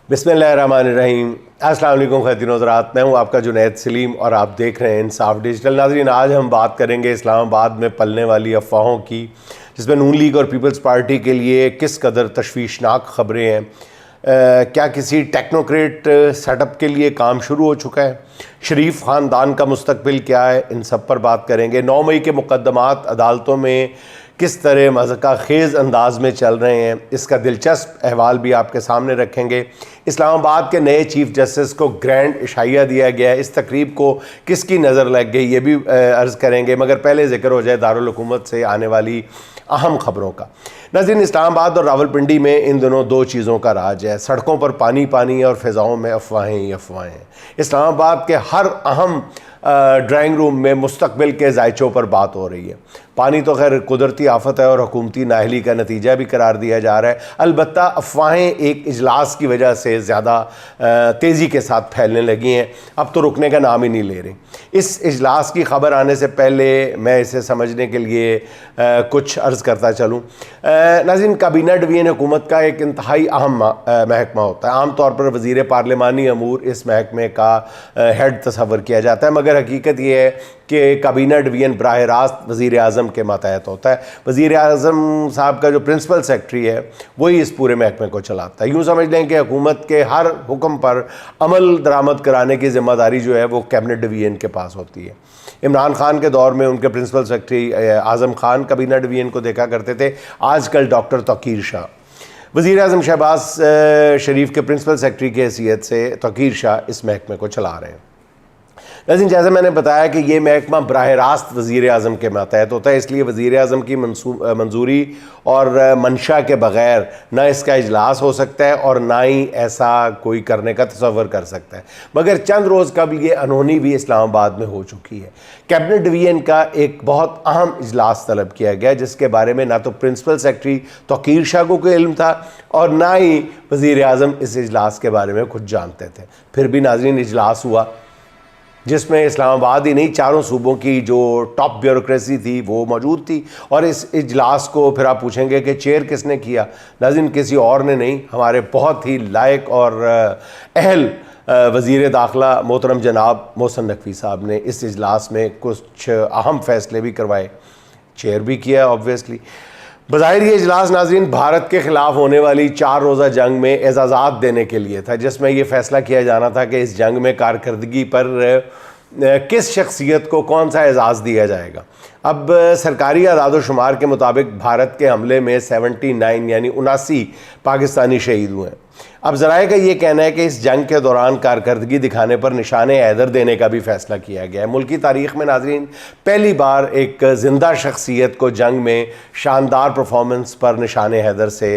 बिस्मिल्लाहिर्रहमानिर्रहीम। अस्सलाम वालेकुम ख़वातीन व हज़रात, मैं हूँ आपका जुनैद सलीम और आप देख रहे हैं इंसाफ डिजिटल। नाज़रीन, आज हम बात करेंगे इस्लामाबाद में पलने वाली अफवाहों की, जिसमें नून लीग और पीपल्स पार्टी के लिए किस कदर तशवीशनाक ख़बरें हैं। क्या किसी टेक्नोक्रेट सेटअप के लिए काम शुरू हो चुका है? शरीफ ख़ानदान का मुस्तकबिल क्या है? इन सब पर बात करेंगे। 9 मई के मुकदमात अदालतों में किस तरह मज़ाक़ा ख़ेज़ अंदाज में चल रहे हैं, इसका दिलचस्प अहवाल भी आपके सामने रखेंगे। इस्लामाबाद के नए चीफ़ जस्टिस को ग्रैंड इशाइया दिया गया है, इस तकरीब को किसकी नज़र लग गई ये भी अर्ज़ करेंगे, मगर पहले ज़िक्र हो जाए दारुल हुकूमत से आने वाली अहम ख़बरों का। नाज़रीन, इस्लामाबाद और रावलपिंडी में इन दिनों दो चीज़ों का राज है। सड़कों पर पानी पानी और फ़िज़ाओं में अफवाहें ही अफवाहें हैं। इस्लामाबाद के हर अहम ड्राइंग रूम में मुस्तकबिल के जायचों पर बात हो रही है। पानी तो खैर कुदरती आफत है और हुकूमती नाअहली का नतीजा भी करार दिया जा रहा है। अलबत्ता अफवाहें एक इजलास की वजह से ज़्यादा तेज़ी के साथ फैलने लगी हैं, अब तो रुकने का नाम ही नहीं ले रही। इस इजलास की खबर आने से पहले मैं इसे समझने के लिए कुछ अर्ज़ करता चलूँ। नाज़रीन, काबीना डिवीज़न हुकूमत का एक इंतहाई अहम महकमा होता है। आम तौर पर वज़ीर पार्लिमानी अमूर इस महकमे का हेड तस्वर किया जाता है, मगर हकीकत ये है कि काबीना डिवीज़न बराह रास्त वज़ीर आज़म के मातहत होता है। वज़ीर आज़म साहब का जो प्रिंसिपल सेक्रेटरी है वही इस पूरे महकमे को चलाता है। यूँ समझ लें कि हुकूमत के हर हुक्म पर अमल दरामद कराने की ज़िम्मेदारी जो है वो कैबिनेट डिवीज़न के पास होती है। इमरान खान के दौर में उनके प्रिंसिपल सेक्रेटरी आज़म खान काबीना डिवीज़न को देखा करते थे। आजकल डॉक्टर तौकीर शाह, वज़ीर आज़म शहबाज शरीफ के प्रिंसिपल सेक्रेटरी की हैसियत से तौकीर शाह इस महकमे को चला रहे हैं। लेकिन जैसे मैंने बताया कि ये महकमा बराह रास्त वज़ीर आज़म के मातहत होता है, इसलिए वज़ीर आज़म की मंजूरी और मंशा के बग़ैर ना इसका इजलास हो सकता है और ना ही ऐसा कोई करने का तसव्वुर कर सकता है। मगर चंद रोज़ कबल ये अनहोनी भी इस्लामाबाद में हो चुकी है। कैबिनेट डिवीज़न का एक बहुत अहम इजलास तलब किया गया, जिसके बारे में ना तो प्रिंसिपल सेक्रेटरी तौकीर शाह को कोई इल्म था और ना ही वज़ीर आज़म इस इजलास के बारे में कुछ जानते थे। फिर भी नाज़रीन, इजलास हुआ जिसमें इस्लामाबाद ही नहीं, चारों सूबों की जो टॉप ब्यूरोक्रेसी थी वो मौजूद थी। और इस इजलास को फिर आप पूछेंगे कि चेयर किसने किया? नाज़रीन, किसी और ने नहीं, हमारे बहुत ही लायक और अहल वज़ीर दाखिला मोहतरम जनाब मोहसिन नकवी साहब ने इस इजलास में कुछ अहम फ़ैसले भी करवाए, चेयर भी किया ऑब्वियसली। बज़ाहिर ये इजलास नाज़रीन भारत के ख़िलाफ़ होने वाली 4 रोज़ा जंग में एजाज़ात देने के लिए था, जिसमें यह फ़ैसला किया जाना था कि इस जंग में कारकर्दगी पर किस शख्सियत को कौन सा एजाज़ दिया जाएगा। अब सरकारी आदाद-ओ-शुमार के मुताबिक भारत के हमले में 79 यानी 79 पाकिस्तानी शहीद हुए हैं। अब ज़राए का ये कहना है कि इस जंग के दौरान कारकर्दगी दिखाने पर निशाने हैदर देने का भी फ़ैसला किया गया है। मुल्की तारीख़ में नाज़रीन पहली बार एक ज़िंदा शख्सियत को जंग में शानदार परफॉर्मेंस पर निशाने हैदर से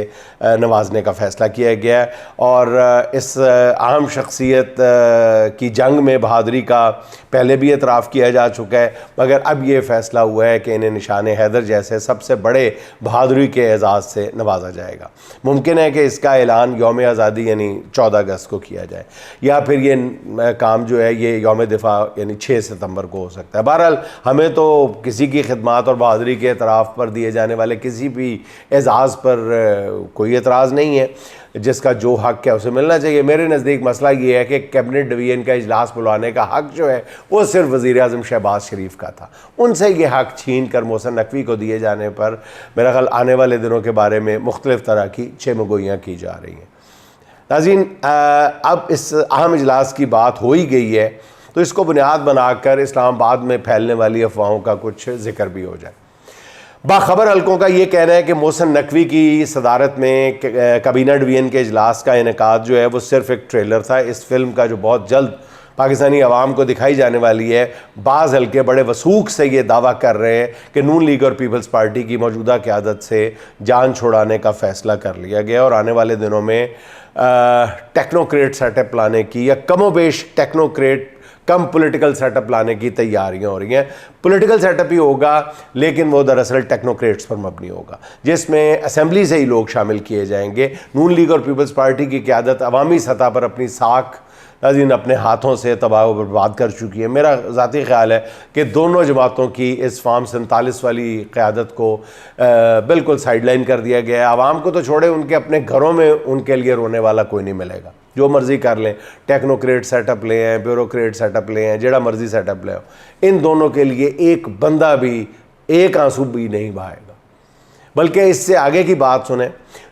नवाजने का फ़ैसला किया गया है और इस अहम शख्सियत की जंग में बहादुरी का पहले भी एतराफ़ किया जा चुका है, मगर अब ये फ़ैसला हुआ है कि इन्हें निशाने हैदर जैसे सबसे बड़े बहादुरी के एजाज़ से नवाजा जाएगा। मुमकिन है कि इसका ऐलान यौम आज़ादी यानी 14 अगस्त को किया जाए, या फिर ये काम जो है ये यौम दिफा यानी 6 सितंबर को हो सकता है। बहरहाल हमें तो किसी की खिदमात और बहादुरी के एतराफ़ पर दिए जाने वाले किसी भी एजाज़ पर कोई एतराज़ नहीं है। जिसका जो हक़ है उसे मिलना चाहिए। मेरे नज़दीक मसला ये है कि कैबिनेट डिवीज़न का इजलास बुलाने का हक़ जो है वो सिर्फ वज़ीर आज़म शहबाज शरीफ का था। उनसे ये हक़ छीन कर मोहसिन नकवी को दिए जाने पर मेरा ख्याल आने वाले दिनों के बारे में मुख्तलिफ़ तरह की चेमगोइयाँ की जा रही हैं। नाज़रीन, अब इस अहम इजलास की बात हो ही गई है तो इसको बुनियाद बनाकर इस्लामाबाद में फैलने वाली अफवाहों का कुछ ज़िक्र भी हो जाए। बाखबर हल्कों का ये कहना है कि मोहसिन नकवी की सदारत में काबीना डिवीज़न के इजलास का इनेकाद जो है वो सिर्फ़ एक ट्रेलर था। इस फिल्म का जो बहुत जल्द पाकिस्तानी अवाम को दिखाई जाने वाली है, बाज़ हल्के बड़े वसूख से ये दावा कर रहे हैं कि नून लीग और पीपल्स पार्टी की मौजूदा क़यादत से जान छुड़ाने का फ़ैसला कर लिया गया और आने वाले दिनों में टेक्नोक्रेट सेटअप लाने की या कमोबेश टेक्नोक्रेट कम पॉलिटिकल सेटअप लाने की तैयारियां हो रही हैं। पॉलिटिकल सेटअप ही होगा लेकिन वो दरअसल टेक्नोक्रेट्स पर मबनी होगा, जिसमें असेंबली से ही लोग शामिल किए जाएंगे। नून लीग और पीपल्स पार्टी की क़यादत अवामी सतह पर अपनी साख नाज़रीन अपने हाथों से तबाह व बर्बाद कर चुकी है। मेरा ज़ाती ख्याल है कि दोनों जमातों की इस फार्म 47 वाली क़यादत को बिल्कुल साइडलाइन कर दिया गया है। आवाम को तो छोड़े, उनके अपने घरों में उनके लिए रोने वाला कोई नहीं मिलेगा। जो मर्ज़ी कर लें, टेक्नोक्रेट सेटअप ले हैं, ब्यूरोक्रेट सेटअप ले हैं, जेड़ा मर्ज़ी सेटअप ले, इन दोनों के लिए एक बंदा भी एक आंसू भी नहीं बहाएगा। बल्कि इससे आगे की बात सुने,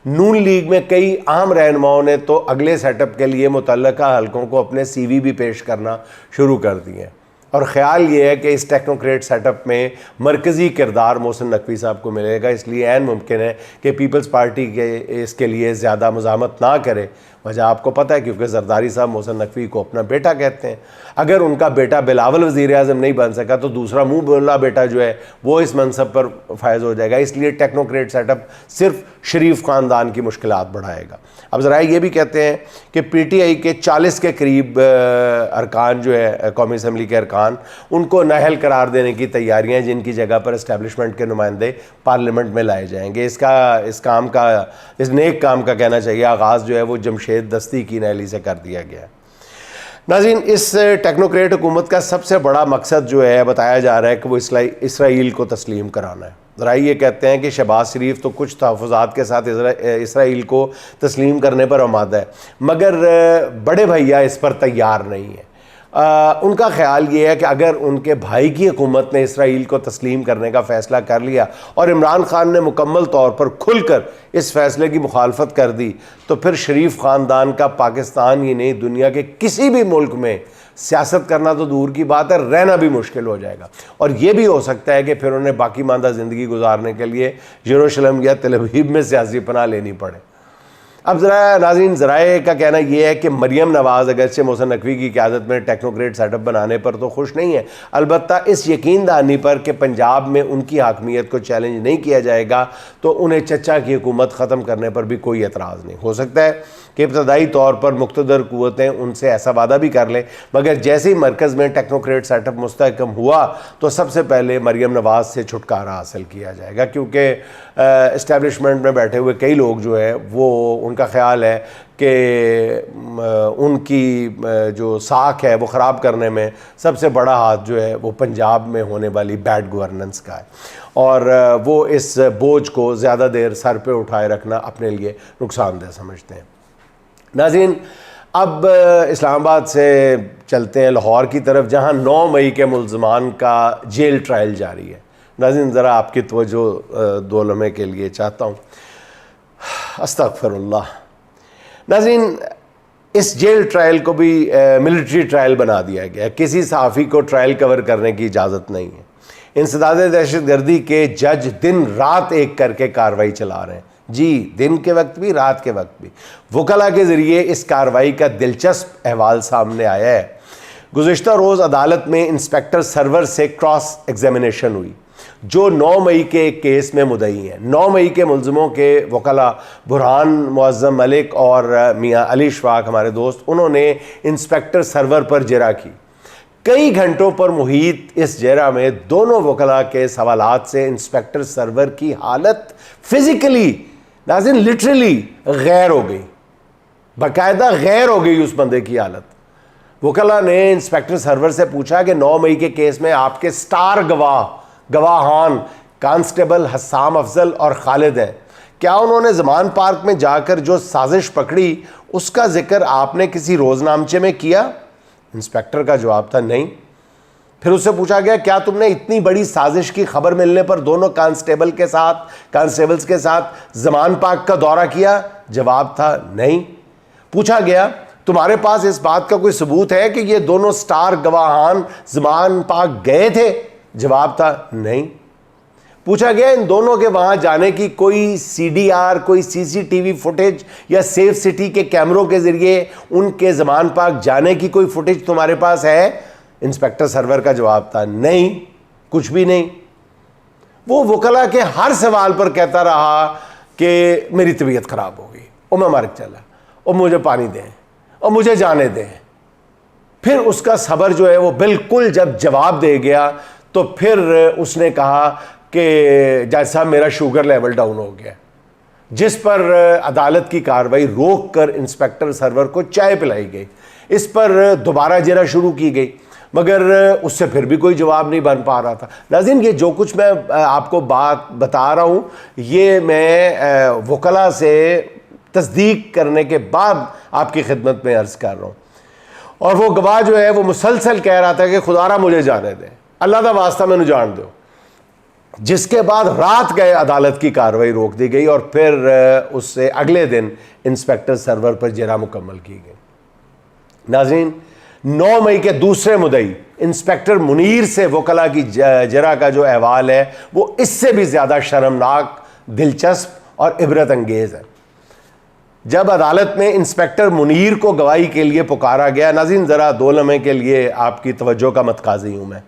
नून लीग में कई अहम रहनुमाओं ने तो अगले सेटअप के लिए मुतल्लका हलकों को अपने CV भी पेश करना शुरू कर दिए हैं। और ख़्याल ये है कि इस टेक्नोक्रेट सेटअप में मरकज़ी किरदार मोहसिन नकवी साहब को मिलेगा। इसलिए ऐन मुमकिन है कि पीपल्स पार्टी के इसके लिए ज़्यादा मुज़ाहमत ना करे। वजह आपको पता है, क्योंकि जरदारी साहब मोहसिन नकवी को अपना बेटा कहते हैं। अगर उनका बेटा बिलावल वज़ीर आज़म नहीं बन सका तो दूसरा मुँह बोला बेटा जो है वो इस मनसब पर फायज़ हो जाएगा। इसलिए टेक्नोक्रेट सेटअप सिर्फ शरीफ ख़ानदान की मुश्किलात बढ़ाएगा। अब ज़रा ये भी कहते हैं कि PTI के 40 के करीब अरकान जो है कौमी असम्बली के अरकान, उनको नाअहल करार देने की तैयारियां हैं, जिनकी जगह पर इस्टेब्लिशमेंट के नुमाइंदे पार्लियामेंट में लाए जाएंगे। इस नेक काम का कहना चाहिए आगाज़ जो है वो जमशेद दस्ती की नहली से कर दिया गया है। नाज़रीन, इस टेक्नोक्रेट हुकूमत का सबसे बड़ा मकसद जो है बताया जा रहा है कि वो इसराइल को तस्लीम कराना है। ज़रा ये कहते हैं कि शहबाज शरीफ तो कुछ तहफ़्फ़ुज़ात के साथ इसराइल को तस्लीम करने पर आमादा है, मगर बड़े भैया इस पर तैयार नहीं है। उनका ख्याल ये है कि अगर उनके भाई की हुकूमत ने इसराइल को तस्लीम करने का फ़ैसला कर लिया और इमरान खान ने मुकम्मल तौर पर खुलकर इस फ़ैसले की मुखालफत कर दी, तो फिर शरीफ ख़ानदान का पाकिस्तान ही नहीं दुनिया के किसी भी मुल्क में सियासत करना तो दूर की बात है, रहना भी मुश्किल हो जाएगा। और ये भी हो सकता है कि फिर उन्हें बाकी मांदा ज़िंदगी गुजारने के लिए यरूशलेम या तेल अवीव में सियासी पनाह लेनी पड़े। अब ज़रा नाज़रीन, ज़राए का कहना यह है कि मरियम नवाज़ अगरचे मोहसिन नकवी की क़यादत में टेक्नोक्रेट सेटअप बनाने पर तो खुश नहीं है, अलबत्ता इस यकीन दहानी पर कि पंजाब में उनकी हाकमियत को चैलेंज नहीं किया जाएगा तो उन्हें चचा की हुकूमत ख़त्म करने पर भी कोई एतराज़ नहीं। हो सकता है कि इब्तदाई तौर पर मुक़्तदर क़ुव्वतें उनसे ऐसा वादा भी कर लें, मगर जैसे ही मरकज़ में टेक्नोक्रेट सेटअप मुस्तहकम हुआ तो सबसे पहले मरियम नवाज़ से छुटकारा हासिल किया जाएगा, क्योंकि इस्टेब्लिशमेंट में बैठे हुए कई लोग जो है वो उनका ख्याल है कि उनकी जो साख है वो ख़राब करने में सबसे बड़ा हाथ जो है वो पंजाब में होने वाली बैड गवर्नेंस का है, और वो इस बोझ को ज़्यादा देर सर पे उठाए रखना अपने लिए नुकसानदेह समझते हैं। नाज़रीन, अब इस्लामाबाद से चलते हैं लाहौर की तरफ, जहां 9 मई के मुल्ज़मान का जेल ट्रायल जारी है। नाज़रीन, ज़रा आपकी तवज्जो 2 लम्हे के लिए चाहता हूँ। अस्तग़फ़िरुल्लाह। नाज़रीन, इस जेल ट्रायल को भी मिलिट्री ट्रायल बना दिया गया। किसी सहाफ़ी को ट्रायल कवर करने की इजाज़त नहीं है। इंसदाद दहशतगर्दी के जज दिन रात एक करके कार्रवाई चला रहे हैं। जी, दिन के वक्त भी, रात के वक्त भी। वकला के ज़रिए इस कार्रवाई का दिलचस्प अहवाल सामने आया है। गुज़िश्ता रोज़ अदालत में इंस्पेक्टर सरवर से क्रॉस एग्जामिनेशन हुई, जो 9 मई के एक केस में मुद्दई हैं। 9 मई के मुल्ज़िमों के वकला बुरहान मुअज़्ज़म मलिक और मियाँ अली शफाक, हमारे दोस्त, उन्होंने इंस्पेक्टर सरवर पर जरा की। कई घंटों पर मुहित इस जेरा में दोनों वकला के सवालात से इंस्पेक्टर सरवर की हालत फिज़िकली, नाज़रीन लिटरली गैर हो गई, बाकायदा गैर हो गई उस बंदे की हालत। वकला ने इंस्पेक्टर सरवर से पूछा कि 9 मई के केस में आपके स्टार गवाहान कांस्टेबल हसाम अफजल और खालिद हैं, क्या उन्होंने ज़मान पार्क में जाकर जो साजिश पकड़ी उसका जिक्र आपने किसी रोज़नामचे में किया? इंस्पेक्टर का जवाब था नहीं। फिर उससे पूछा गया, क्या तुमने इतनी बड़ी साजिश की खबर मिलने पर दोनों कांस्टेबल्स के साथ ज़मान पार्क का दौरा किया? जवाब था नहीं। पूछा गया, तुम्हारे पास इस बात का कोई सबूत है कि ये दोनों स्टार गवाहान ज़मान पार्क गए थे? जवाब था नहीं। पूछा गया, इन दोनों के वहां जाने की कोई CDR, कोई CCTV फुटेज या सेफ सिटी के कैमरों के जरिए उनके ज़मान पार्क जाने की कोई फुटेज तुम्हारे पास है? इंस्पेक्टर सरवर का जवाब था नहीं, कुछ भी नहीं। वो वकला के हर सवाल पर कहता रहा कि मेरी तबीयत ख़राब हो गई, और मैं मर चला, और मुझे पानी दें, और मुझे जाने दें। फिर उसका सब्र जो है वो बिल्कुल जब जवाब दे गया तो फिर उसने कहा कि जज साहब मेरा शुगर लेवल डाउन हो गया। जिस पर अदालत की कार्रवाई रोक कर इंस्पेक्टर सरवर को चाय पिलाई गई। इस पर दोबारा जेरा शुरू की गई, मगर उससे फिर भी कोई जवाब नहीं बन पा रहा था। नाज़रीन, ये जो कुछ मैं आपको बात बता रहा हूँ, ये मैं वकला से तस्दीक करने के बाद आपकी खिदमत में अर्ज़ कर रहा हूँ। और वो गवाह जो है वो मुसलसल कह रहा था कि खुदारा मुझे जाने दें, अल्लाह का वास्ता मैंने जान दो। जिसके बाद रात गए अदालत की कार्रवाई रोक दी गई और फिर उससे अगले दिन इंस्पेक्टर सरवर पर जेरा मुकम्मल की गई। नाज़रीन, 9 मई के दूसरे मुदई इंस्पेक्टर मुनीर से वकला की जरा का जो अहवाल है वो इससे भी ज़्यादा शर्मनाक, दिलचस्प और इबरत अंगेज़ है। जब अदालत में इंस्पेक्टर मुनीर को गवाही के लिए पुकारा गया, नाज़रीन ज़रा 2 लम्हे के लिए आपकी तवज्जो का मतकाज़ी हूँ मैं।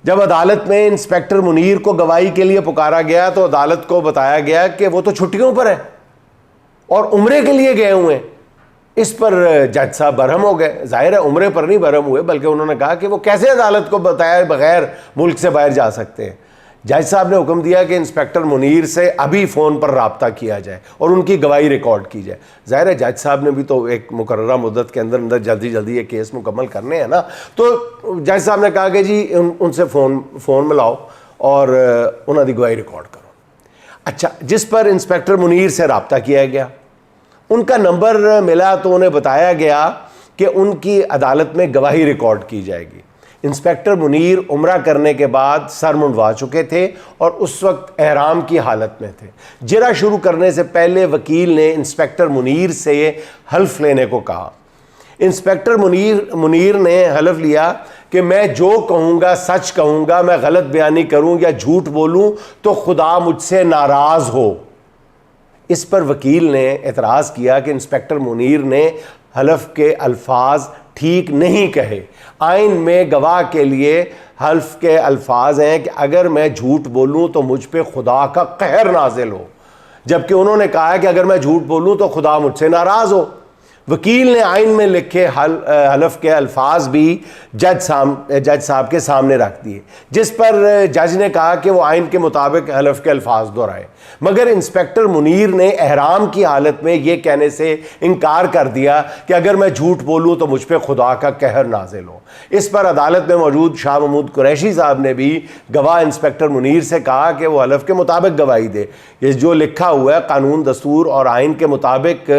जब अदालत में इंस्पेक्टर मुनीर को गवाही के लिए पुकारा गया तो अदालत को बताया गया कि वो तो छुट्टियों पर है और उम्रे के लिए गए हुए हैं। इस पर जज साहब बरहम हो गए। जाहिर है उम्रे पर नहीं बरहम हुए, बल्कि उन्होंने कहा कि वो कैसे अदालत को बताए बगैर मुल्क से बाहर जा सकते हैं। जज साहब ने हुक्म दिया कि इंस्पेक्टर मुनीर से अभी फ़ोन पर रब्ता किया जाए और उनकी गवाही रिकॉर्ड की जाए। ज़ाहिर है जज साहब ने भी तो एक मुकर्ररा मुद्दत के अंदर अंदर जल्दी जल्दी ये केस मुकम्मल करने हैं ना। तो जज साहब ने कहा कि जी उनसे फ़ोन मिलाओ और उन्होंने गवाही रिकॉर्ड करो। अच्छा, जिस पर इंस्पेक्टर मुनीर से रब्ता किया गया, उनका नंबर मिला तो उन्हें बताया गया कि उनकी अदालत में गवाही रिकॉर्ड की जाएगी। इंस्पेक्टर मुनीर उम्रा करने के बाद सर मुंडवा चुके थे और उस वक्त एहराम की हालत में थे। जिरा शुरू करने से पहले वकील ने इंस्पेक्टर मुनीर से हल्फ लेने को कहा। इंस्पेक्टर मुनीर ने हल्फ लिया कि मैं जो कहूँगा सच कहूँगा, मैं गलत बयानी करूँ या झूठ बोलूँ तो खुदा मुझसे नाराज़ हो। इस पर वकील ने एतराज़ किया कि इंस्पेक्टर मुनीर ने हल्फ के अल्फाज ठीक नहीं कहे। आइन में गवाह के लिए हल्फ के अल्फाज हैं कि अगर मैं झूठ बोलूं तो मुझ पे खुदा का कहर नाजिल हो, जबकि उन्होंने कहा है कि अगर मैं झूठ बोलूं तो खुदा मुझसे नाराज़ हो। वकील ने आइन में लिखे हल्फ के अल्फाज भी जज साहब के सामने रख दिए, जिस पर जज ने कहा कि वो आइन के मुताबिक हल्फ के अल्फाज दोहराए। मगर इंस्पेक्टर मुनीर ने एहराम की हालत में ये कहने से इनकार कर दिया कि अगर मैं झूठ बोलूँ तो मुझ पर खुदा का कहर नाजिल हो। इस पर अदालत में मौजूद शाह महमूद कुरैशी साहब ने भी गवाह इंस्पेक्टर मुनीर से कहा कि वो हल्फ के मुताबिक गवाही दे। ये जो लिखा हुआ है कानून, दस्तूर और आइन के मुताबिक,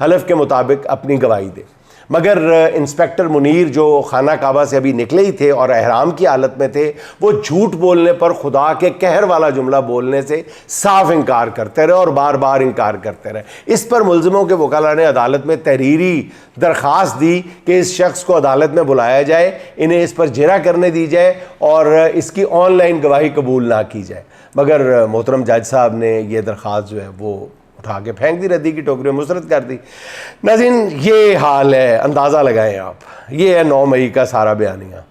हल्फ के मुताबिक अपनी गवाही दे। मगर इंस्पेक्टर मुनीर जो खाना काबा से अभी निकले ही थे और एहराम की हालत में थे, वो झूठ बोलने पर खुदा के कहर वाला जुमला बोलने से साफ इनकार करते रहे और बार बार इनकार करते रहे। इस पर मुल्ज़िमों के वकाला ने अदालत में तहरीरी दरख्वास्त दी कि इस शख्स को अदालत में बुलाया जाए, इन्हें इस पर जिरा करने दी जाए और इसकी ऑनलाइन गवाही कबूल ना की जाए। मगर मोहतरम जज साहब ने यह दरख्वास्त जो है वो उठा के फेंक दी, रद्दी की टोकरी में मुस्तरद कर दी। नाज़रीन, ये हाल है, अंदाज़ा लगाएं आप। ये है 9 मई का सारा बयानिया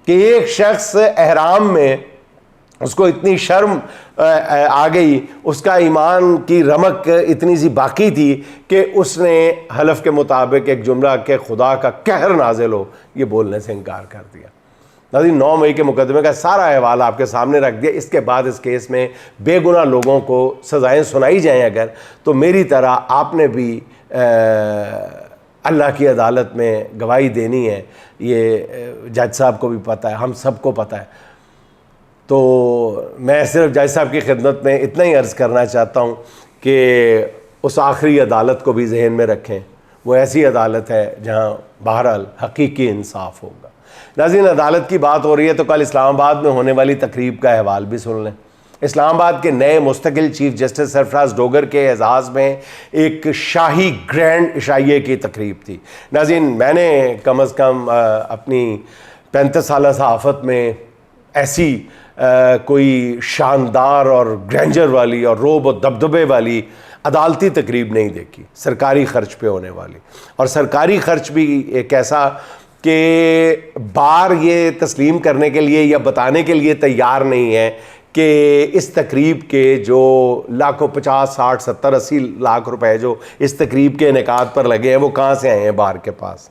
कि एक शख्स एहराम में उसको इतनी शर्म आ गई, उसका ईमान की रमक इतनी सी बाकी थी कि उसने हलफ के मुताबिक एक जुमला के खुदा का कहर नाजिल हो ये बोलने से इनकार कर दिया। नाज़रीन, 9 मई के मुकदमे का सारा अहवाल आपके सामने रख दिया। इसके बाद इस केस में बेगुनाह लोगों को सज़ाएँ सुनाई जाएँ अगर, तो मेरी तरह आपने भी अल्लाह की अदालत में गवाही देनी है। ये जज साहब को भी पता है, हम सबको पता है। तो मैं सिर्फ जज साहब की खिदमत में इतना ही अर्ज़ करना चाहता हूँ कि उस आखिरी अदालत को भी जहन में रखें। वो ऐसी अदालत है जहाँ बहरहाल हकीकी इंसाफ होगा। नाज़रीन, अदालत की बात हो रही है तो कल इस्लामाबाद में होने वाली तकरीब का अहवाल भी सुन लें। इस्लामाबाद के नए मुस्तकिल चीफ जस्टिस सरफराज डोगर के एजाज़ में एक शाही ग्रैंड इशाइये की तकरीब थी। नाज़रीन, मैंने कम अज़ कम अपनी 35 साल सहाफ़त में ऐसी कोई शानदार और ग्रैंजर वाली और रोब और दबदबे वाली अदालती तकरीब नहीं देखी, सरकारी ख़र्च पे होने वाली। और सरकारी ख़र्च भी एक ऐसा कि बार ये तस्लीम करने के लिए या बताने के लिए तैयार नहीं है कि इस तकरीब के जो लाखों 50, 60, 70, 80 लाख रुपए जो इस तकरीब के इनेकाद पर लगे हैं वो कहाँ से आए हैं बार के पास।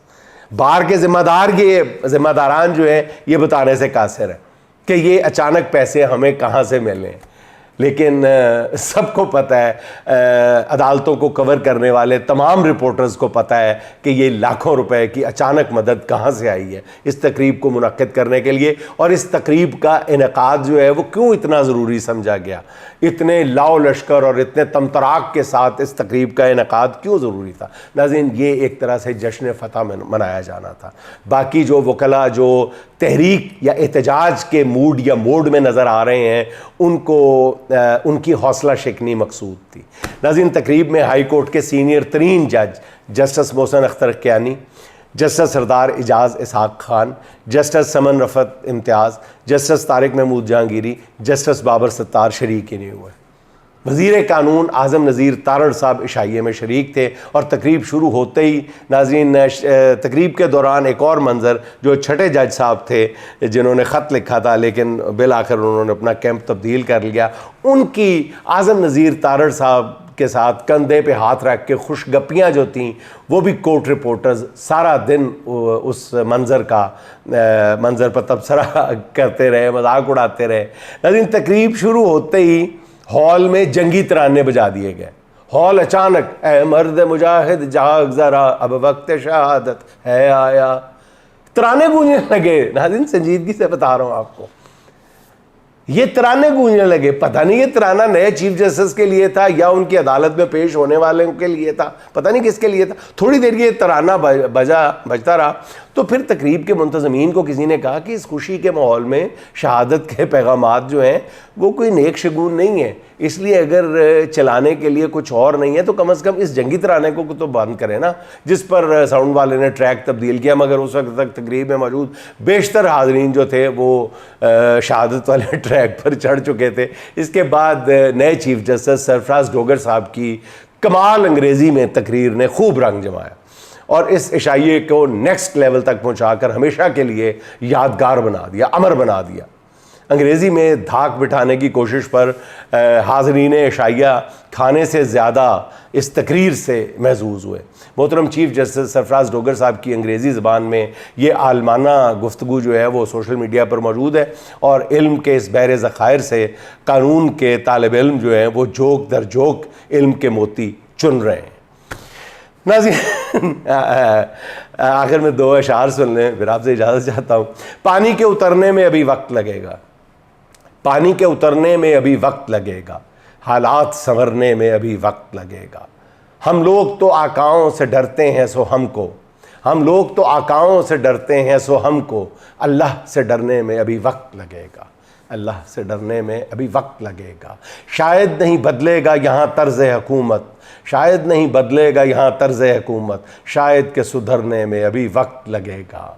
बार के ज़िम्मेदारान जो है ये बताने से कासिर है कि ये अचानक पैसे हमें कहाँ से मिले। लेकिन सबको पता है, अदालतों को कवर करने वाले तमाम रिपोर्टर्स को पता है कि ये लाखों रुपए की अचानक मदद कहाँ से आई है इस तकरीब को मुनक्किद करने के लिए, और इस तकरीब का इनेकाद जो है वो क्यों इतना ज़रूरी समझा गया, इतने लाओ लश्कर और इतने तमतराक के साथ इस तकरीब का इनेकाद क्यों ज़रूरी था। नाज़रीन, ये एक तरह से जश्न फ़तह में मनाया जाना था। बाकी जो वकला जो तहरीक या एहतजाज के मूड या मोड में नज़र आ रहे हैं उनको उनकी हौसला शिकनी मकसूद थी। नाज़रीन, तकरीब में हाई कोर्ट के सीनियर तरीन जज जस्टिस मोहसिन अख्तर कियानी, जस्टिस सरदार इजाज़ इसहाक खान, जस्टिस समन रफ़त इम्तियाज़, जस्टिस तारिक महमूद जहांगीरी, जस्टिस बाबर सत्तार शरीक ही नहीं हुए। वज़ीर कानून आज़म नज़ीर तारड़ साहब इशाइये में शरीक थे। और तकरीब शुरू होते ही नाज़रीन, तकरीब के दौरान एक और मंज़र, जो छठे जज साहब थे जिन्होंने ख़त लिखा था लेकिन बिल आखिर उन्होंने अपना कैंप तब्दील कर लिया, उनकी आज़म नज़ीर तारड़ साहब के साथ कंधे पे हाथ रख के खुशगपियाँ जो थीं, वो भी कोर्ट रिपोर्टर्स सारा दिन उस मंज़र पर तबसरा करते रहे, मजाक उड़ाते रहे। नाज़रीन, तकरीब शुरू होते ही हॉल में जंगी तराने बजा दिए गए। हॉल अचानक, ए मर्द मुजाहिद जाग ज़रा अब वक्त शहादत है आया, तराने गूंजने लगे। नाज़रीन, संजीदगी से बता रहा हूँ आपको, ये तराने गूंजने लगे। पता नहीं ये तराना नए चीफ जस्टिस के लिए था या उनकी अदालत में पेश होने वाले के लिए था, पता नहीं किसके लिए था। थोड़ी देर ये तराना बजता रहा तो फिर तकरीब के मुंतज़मीन को किसी ने कहा कि इस खुशी के माहौल में शहादत के पैगामात जो हैं वो कोई नेक शगुन नहीं है, इसलिए अगर चलाने के लिए कुछ और नहीं है तो कम से कम इस जंगी तराने को तो बंद करें ना, जिस पर साउंड वाले ने ट्रैक तब्दील किया। मगर उस वक्त तक तकरीब में मौजूद बेशतर हाज़रीन जो थे वो शहादत वाले ट्रैक पर चढ़ चुके थे। इसके बाद नए चीफ जस्टिस सरफराज डोगर साहब की कमाल अंग्रेज़ी में तकरीर ने खूब रंग जमाया और इस इशाइये को नेक्स्ट लेवल तक पहुंचाकर हमेशा के लिए यादगार बना दिया, अमर बना दिया। अंग्रेज़ी में धाक बिठाने की कोशिश पर हाज़रीन इशाइया खाने से ज़्यादा इस तकरीर से महजूज़ हुए। मोहतरम चीफ जस्टिस सरफराज डोगर साहब की अंग्रेज़ी ज़बान में ये आलमाना गुफ्तगू जो है वो सोशल मीडिया पर मौजूद है और इल्म के इस बहरे ज़खायर से कानून के तालिब इल्म जो हैं वो जोक दर जोक इल्म के मोती चुन रहे हैं। नाज़रीन, आखिर में दो अशार सुन लें फिर आपसे इजाज़त चाहता हूँ। पानी के उतरने में अभी वक्त लगेगा, पानी के उतरने में अभी वक्त लगेगा, हालात संवरने में अभी वक्त लगेगा। हम लोग तो आकाओं से डरते हैं सो हमको, हम लोग तो आकाओं से डरते हैं सो हमको, अल्लाह से डरने में अभी वक्त लगेगा, अल्लाह से डरने में अभी वक्त लगेगा। शायद नहीं बदलेगा यहाँ तर्ज़ हुकूमत, शायद नहीं बदलेगा यहाँ तर्ज़ हुकूमत, शायद के सुधरने में अभी वक्त लगेगा।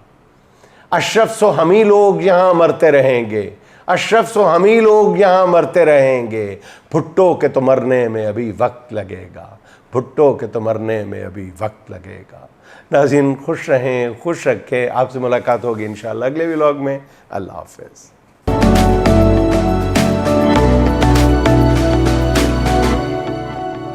अशरफ सो हम ही लोग यहाँ मरते रहेंगे, अशरफ सो हम ही लोग यहाँ मरते रहेंगे, भुट्टो के तो मरने में अभी वक्त लगेगा, भुट्टो के तो मरने में अभी वक्त लगेगा। नाज़रीन, खुश रहें, खुश रखें। आपसे मुलाकात होगी इंशाअल्लाह अगले व्लॉग में। अल्लाह हाफ़िज़।